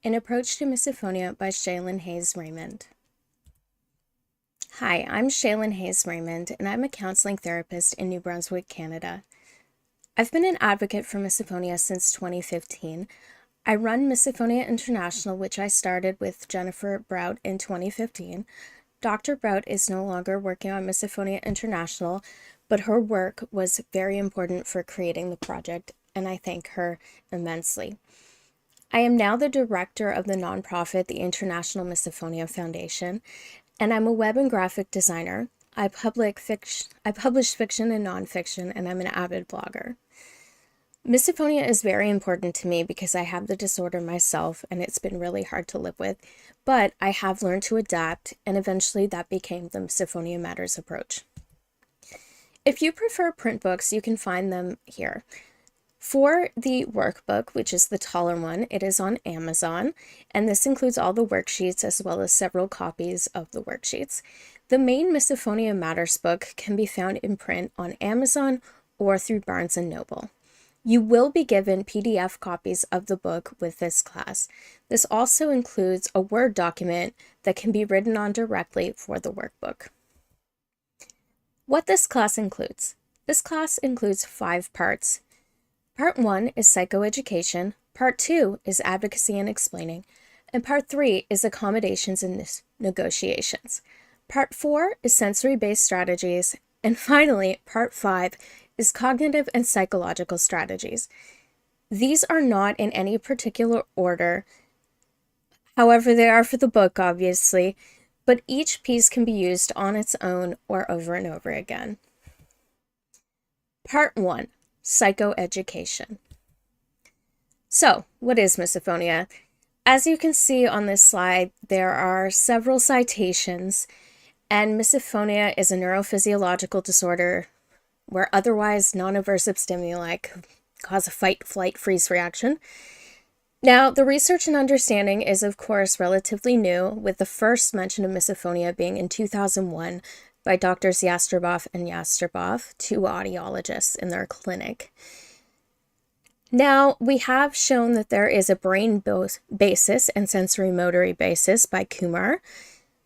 An Approach to Misophonia by Hayes-Raymond. Hi, I'm Hayes-Raymond, and I'm a counseling therapist in New Brunswick, Canada. I've been an advocate for misophonia since 2015. I run Misophonia International, which I started with Jennifer Brout in 2015. Dr. Brout is no longer working on Misophonia International, but her work was very important for creating the project, and I thank her immensely. I am now the director of the nonprofit, the International Misophonia Foundation, and I'm a web and graphic designer. I publish fiction and nonfiction, and I'm an avid blogger. Misophonia is very important to me because I have the disorder myself, and it's been really hard to live with, but I have learned to adapt, and eventually that became the Misophonia Matters approach. If you prefer print books, you can find them here. For the workbook, which is the taller one, it is on Amazon, and this includes all the worksheets as well as several copies of the worksheets. The main Misophonia Matters book can be found in print on Amazon or through Barnes & Noble. You will be given PDF copies of the book with this class. This also includes a Word document that can be written on directly for the workbook. What this class includes. This class includes 5 parts. Part 1 is psychoeducation, Part 2 is advocacy and explaining, and Part 3 is accommodations and negotiations. Part 4 is sensory-based strategies, and finally, Part 5 is cognitive and psychological strategies. These are not in any particular order, however they are for the book, obviously, but each piece can be used on its own or over and over again. Part 1. Psychoeducation. So, what is misophonia? As you can see on this slide, there are several citations, and misophonia is a neurophysiological disorder where otherwise non-aversive stimuli cause a fight, flight, freeze reaction. Now, the research and understanding is, of course, relatively new, with the first mention of misophonia being in 2001 by Drs. Yastreboff and Yastreboff, 2 audiologists in their clinic. Now, we have shown that there is a brain basis and sensory motory basis by Kumar.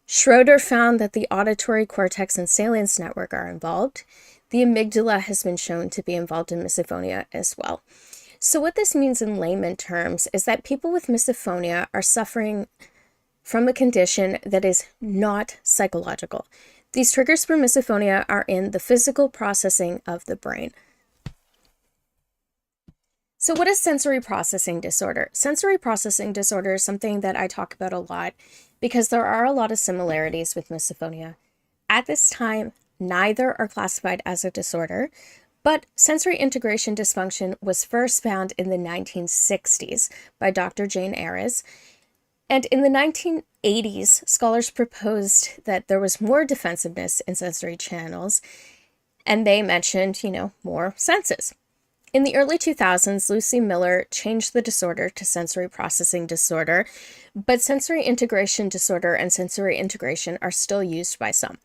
Schroeder found that the auditory cortex and salience network are involved. The amygdala has been shown to be involved in misophonia as well. So what this means in layman terms is that people with misophonia are suffering from a condition that is not psychological. These triggers for misophonia are in the physical processing of the brain. So what is sensory processing disorder? Sensory processing disorder is something that I talk about a lot because there are a lot of similarities with misophonia. At this time, neither are classified as a disorder, but sensory integration dysfunction was first found in the 1960s by Dr. Jane Ayres. And in the 1980s, scholars proposed that there was more defensiveness in sensory channels, and they mentioned, more senses. In the early 2000s, Lucy Miller changed the disorder to sensory processing disorder, but sensory integration disorder and sensory integration are still used by some.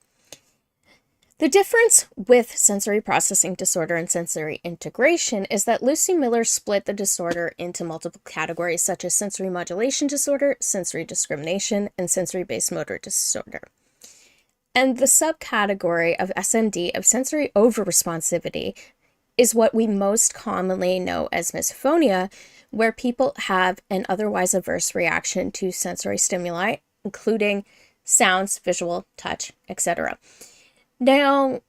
The difference with sensory processing disorder and sensory integration is that Lucy Miller split the disorder into multiple categories such as sensory modulation disorder, sensory discrimination, and sensory-based motor disorder. And the subcategory of SND of sensory overresponsivity is what we most commonly know as misophonia, where people have an otherwise averse reaction to sensory stimuli, including sounds, visual, touch, etc. Now,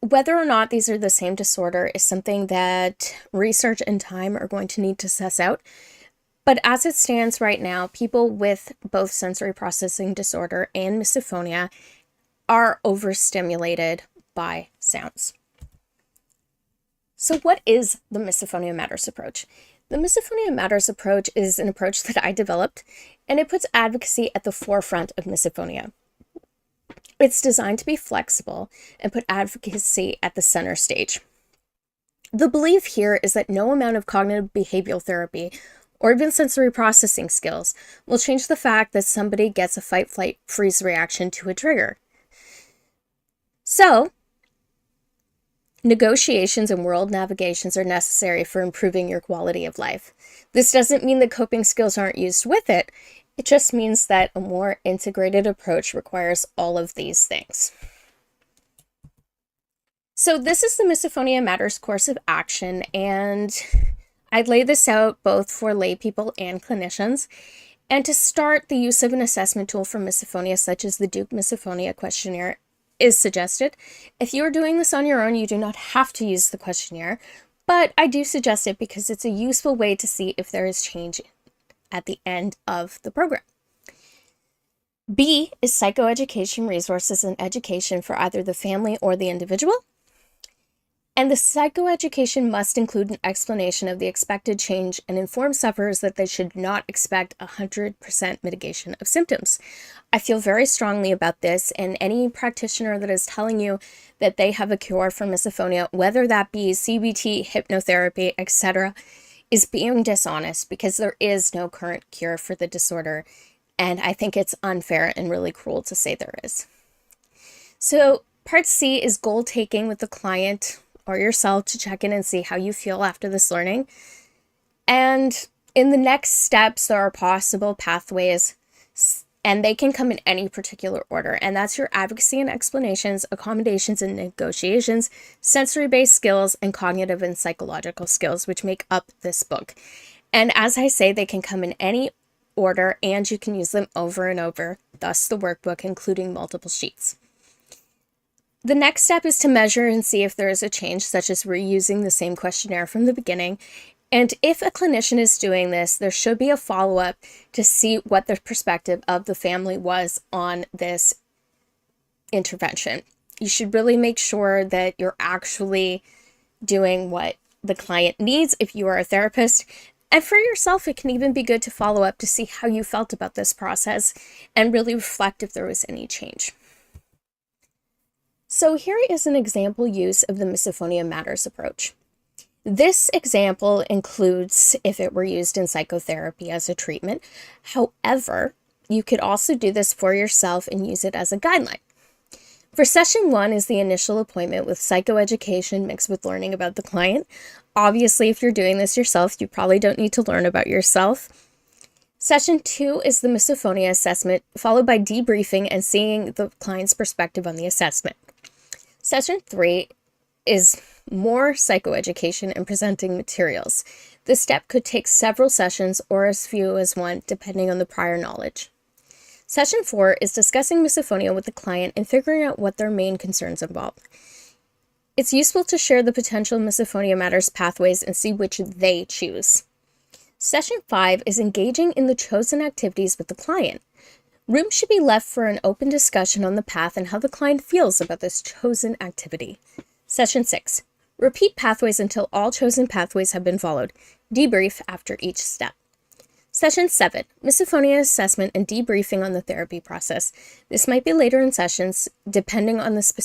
whether or not these are the same disorder is something that research and time are going to need to suss out. But as it stands right now, people with both sensory processing disorder and misophonia are overstimulated by sounds. So what is the Misophonia Matters approach? The Misophonia Matters approach is an approach that I developed, and it puts advocacy at the forefront of misophonia. It's designed to be flexible and put advocacy at the center stage. The belief here is that no amount of cognitive behavioral therapy or even sensory processing skills will change the fact that somebody gets a fight, flight, freeze reaction to a trigger. So, Negotiations and world navigations are necessary for improving your quality of life. This doesn't mean that coping skills aren't used with it. It just means that a more integrated approach requires all of these things. So this is the Misophonia Matters course of action, and I'd lay this out both for lay people and clinicians. And to start, the use of an assessment tool for misophonia, such as the Duke Misophonia Questionnaire, is suggested. If you are doing this on your own, you do not have to use the questionnaire, but I do suggest it because it's a useful way to see if there is change at the end of the program. B is psychoeducation resources and education for either the family or the individual. And the psychoeducation must include an explanation of the expected change and inform sufferers that they should not expect 100% mitigation of symptoms. I feel very strongly about this, and any practitioner that is telling you that they have a cure for misophonia, whether that be CBT, hypnotherapy, etc., is being dishonest, because there is no current cure for the disorder, and I think it's unfair and really cruel to say there is. So part C is goal taking with the client or yourself to check in and see how you feel after this learning. And in the next steps, there are possible pathways, and they can come in any particular order. And that's your advocacy and explanations, accommodations and negotiations, sensory-based skills, and cognitive and psychological skills, which make up this book. And as I say, they can come in any order, and you can use them over and over, thus the workbook, including multiple sheets. The next step is to measure and see if there is a change, such as reusing the same questionnaire from the beginning. And if a clinician is doing this, there should be a follow-up to see what the perspective of the family was on this intervention. You should really make sure that you're actually doing what the client needs if you are a therapist. And for yourself, it can even be good to follow up to see how you felt about this process and really reflect if there was any change. So here is an example use of the Misophonia Matters approach. This example includes if it were used in psychotherapy as a treatment. However, you could also do this for yourself and use it as a guideline. For session 1 is the initial appointment with psychoeducation mixed with learning about the client. Obviously, if you're doing this yourself, you probably don't need to learn about yourself. Session 2 is the misophonia assessment, followed by debriefing and seeing the client's perspective on the assessment. Session 3 is more psychoeducation and presenting materials. This step could take several sessions or as few as one, depending on the prior knowledge. Session 4 is discussing misophonia with the client and figuring out what their main concerns involve. It's useful to share the potential Misophonia Matters pathways and see which they choose. Session 5 is engaging in the chosen activities with the client. Room should be left for an open discussion on the path and how the client feels about this chosen activity. Session 6. Repeat pathways until all chosen pathways have been followed. Debrief after each step. Session 7. Misophonia assessment and debriefing on the therapy process. This might be later in sessions, depending on the specific